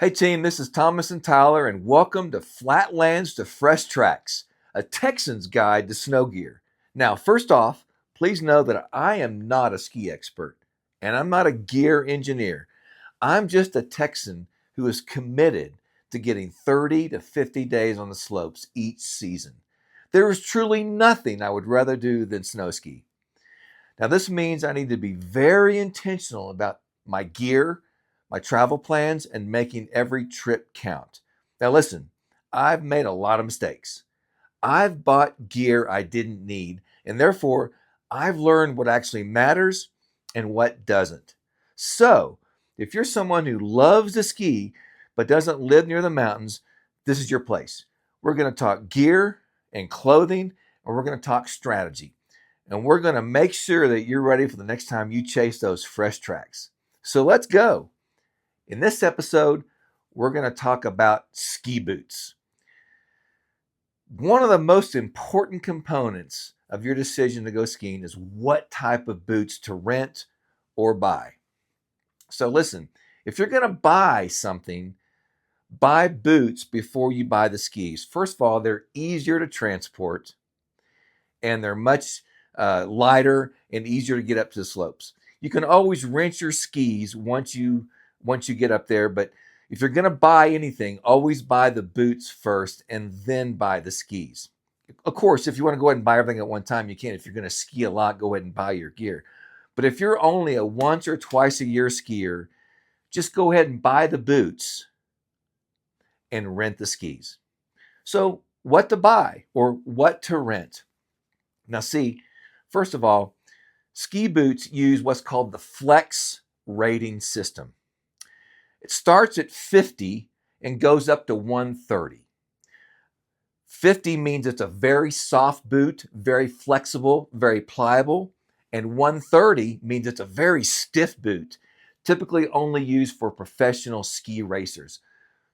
Hey team, this is Thomas and Tyler, and welcome to Flatlands to Fresh Tracks, a Texan's guide to snow gear. Now, first off, please know that I am not a ski expert, and I'm not a gear engineer. I'm just a Texan who is committed to getting 30 to 50 days on the slopes each season. There is truly nothing I would rather do than snow ski. Now, this means I need to be very intentional about my gear, my travel plans, and making every trip count. Now, listen, I've made a lot of mistakes. I've bought gear I didn't need, and therefore I've learned what actually matters and what doesn't. So, if you're someone who loves to ski but doesn't live near the mountains, this is your place. We're going to talk gear and clothing, and we're going to talk strategy. And we're going to make sure that you're ready for the next time you chase those fresh tracks. So let's go. In this episode, we're going to talk about ski boots. One of the most important components of your decision to go skiing is what type of boots to rent or buy. So listen, if you're going to buy something, buy boots before you buy the skis. First of all, they're easier to transport and they're much lighter and easier to get up to the slopes. You can always rent your skis once you get up there, but if you're going to buy anything, always buy the boots first and then buy the skis. Of course, if you want to go ahead and buy everything at one time, you can. If you're going to ski a lot, go ahead and buy your gear. But if you're only a once or twice a year skier, just go ahead and buy the boots and rent the skis. So, what to buy or what to rent? Now, see, first of all, ski boots use what's called the Flex rating system. It starts at 50 and goes up to 130. 50 means it's a very soft boot, very flexible, very pliable. And 130 means it's a very stiff boot, typically only used for professional ski racers.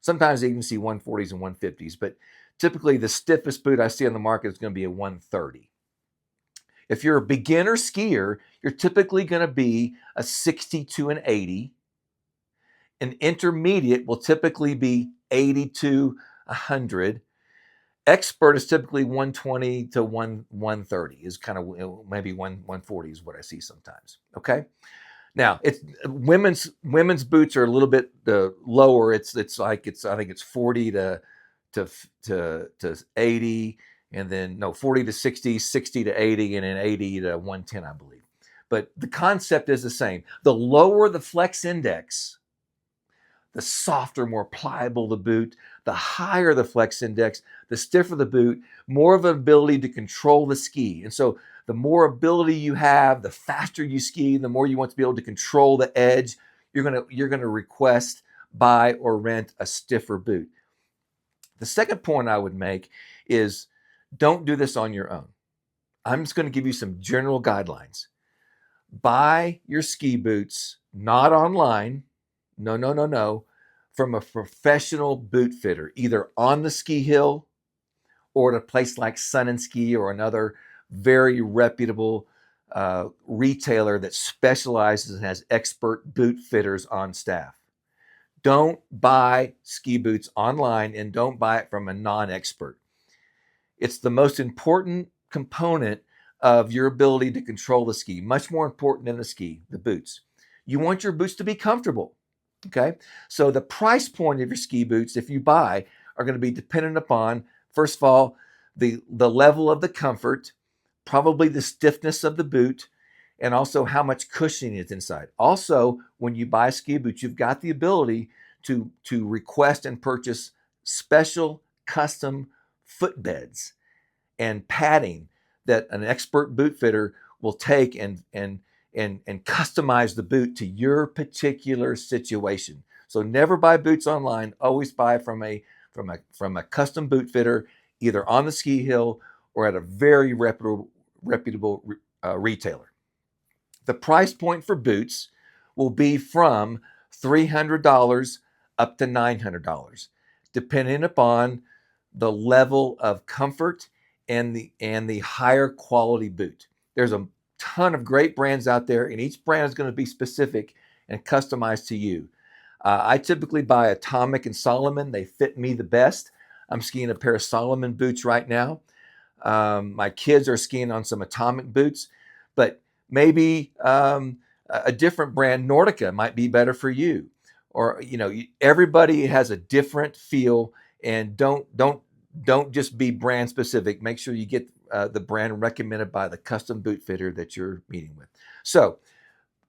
Sometimes you even see 140s and 150s, but typically the stiffest boot I see on the market is going to be a 130. If you're a beginner skier, you're typically going to be a 60 to an 80. An intermediate will typically be 80 to 100. Expert is typically 120 to 130 is kind of maybe 140 is what I see sometimes. Okay. Now it's women's boots are a little bit lower. I think it's 40 to 80, and then 40 to 60, 60 to 80, and then 80 to 110, I believe. But the concept is the same. The lower the flex index, the softer, more pliable the boot. The higher the flex index, the stiffer the boot, more of an ability to control the ski. And so the more ability you have, the faster you ski, the more you want to be able to control the edge, you're going to request, buy, or rent a stiffer boot. The second point I would make is don't do this on your own. I'm just going to give you some general guidelines. Buy your ski boots not online. No. From a professional boot fitter, either on the ski hill or at a place like Sun and Ski or another very reputable retailer that specializes and has expert boot fitters on staff. Don't buy ski boots online and don't buy it from a non-expert. It's the most important component of your ability to control the ski, much more important than the ski, the boots. You want your boots to be comfortable. Okay, so the price point of your ski boots, if you buy, are going to be dependent upon, first of all, the level of the comfort, probably the stiffness of the boot, and also how much cushioning is inside. Also, when you buy ski boots, you've got the ability to request and purchase special custom footbeds and padding that an expert boot fitter will take and customize the boot to your particular situation. So never buy boots online. Always buy from a custom boot fitter, either on the ski hill or at a very reputable retailer. The price point for boots will be from $300 up to $900, depending upon the level of comfort and the higher quality boot. There's a ton of great brands out there, and each brand is going to be specific and customized to you. I typically buy Atomic and Solomon. They fit me the best. I'm skiing a pair of Solomon boots right now. My kids are skiing on some Atomic boots, but maybe a different brand, Nordica, might be better for you. Or everybody has a different feel, and don't just be brand specific. Make sure you get the brand recommended by the custom boot fitter that you're meeting with. So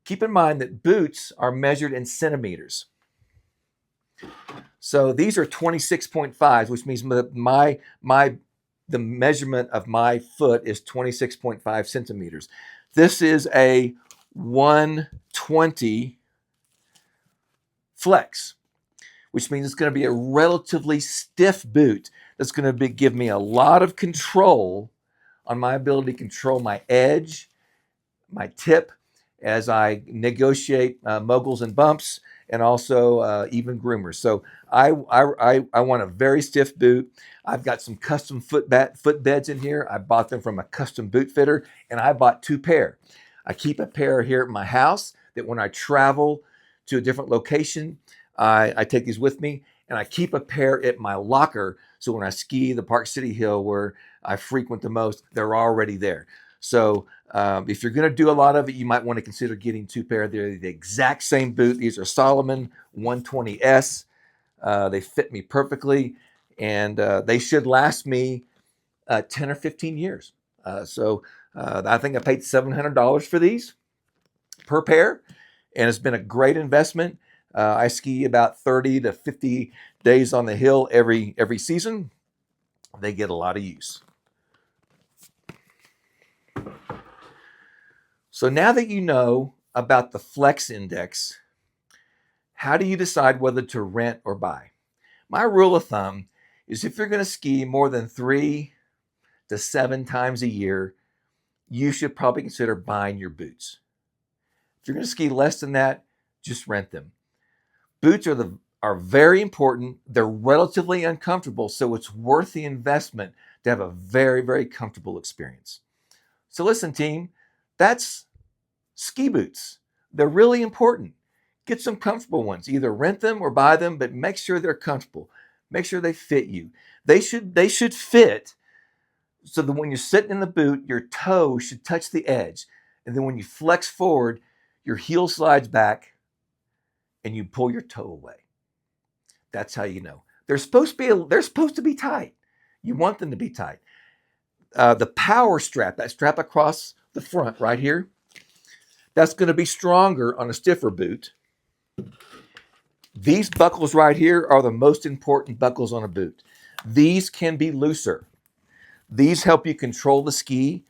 keep in mind that boots are measured in centimeters. So these are 26.5s, which means the measurement of my foot is 26.5 centimeters. This is a 120 flex, which means it's going to be a relatively stiff boot that's going to give me a lot of control on my ability to control my edge, my tip, as I negotiate moguls and bumps, and also even groomers. So I want a very stiff boot. I've got some custom foot beds in here. I bought them from a custom boot fitter, and I bought 2 pair. I keep a pair here at my house that when I travel to a different location, I take these with me, and I keep a pair at my locker. So when I ski the Park City Hill where I frequent the most, they're already there. So if you're going to do a lot of it, you might want to consider getting 2 pair. They're the exact same boot. These are Solomon 120S. They fit me perfectly, and they should last me 10 or 15 years. So I think I paid $700 for these per pair, and it's been a great investment. I ski about 30 to 50 days on the hill every season. They get a lot of use. So now that you know about the Flex Index, how do you decide whether to rent or buy? My rule of thumb is if you're going to ski more than 3 to 7 times a year, you should probably consider buying your boots. If you're going to ski less than that, just rent them. Boots are very important. They're relatively uncomfortable, so it's worth the investment to have a very, very comfortable experience. So listen, team, that's ski boots. They're really important. Get some comfortable ones. Either rent them or buy them, but make sure they're comfortable. Make sure they fit you. They should fit so that when you're sitting in the boot, your toe should touch the edge. And then when you flex forward, your heel slides back and you pull your toe away. That's how you know. They're supposed to be tight. You want them to be tight. The power strap, that strap across the front right here, that's going to be stronger on a stiffer boot. These buckles right here are the most important buckles on a boot. These can be looser. These help you control the ski.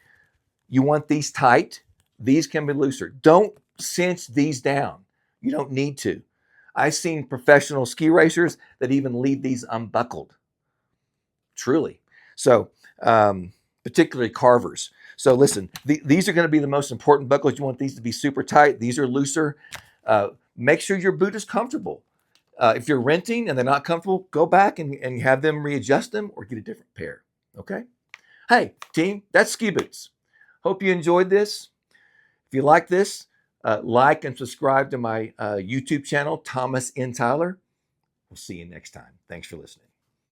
You want these tight. These can be looser. Don't cinch these down. You don't need to. I've seen professional ski racers that even leave these unbuckled. Truly. So, particularly carvers. So listen, these are going to be the most important buckles. You want these to be super tight. These are looser. Make sure your boot is comfortable. If you're renting and they're not comfortable, go back and have them readjust them or get a different pair. Okay? Hey, team, that's ski boots. Hope you enjoyed this. If you like this, like and subscribe to my YouTube channel, Thomas N. Tyler. We'll see you next time. Thanks for listening.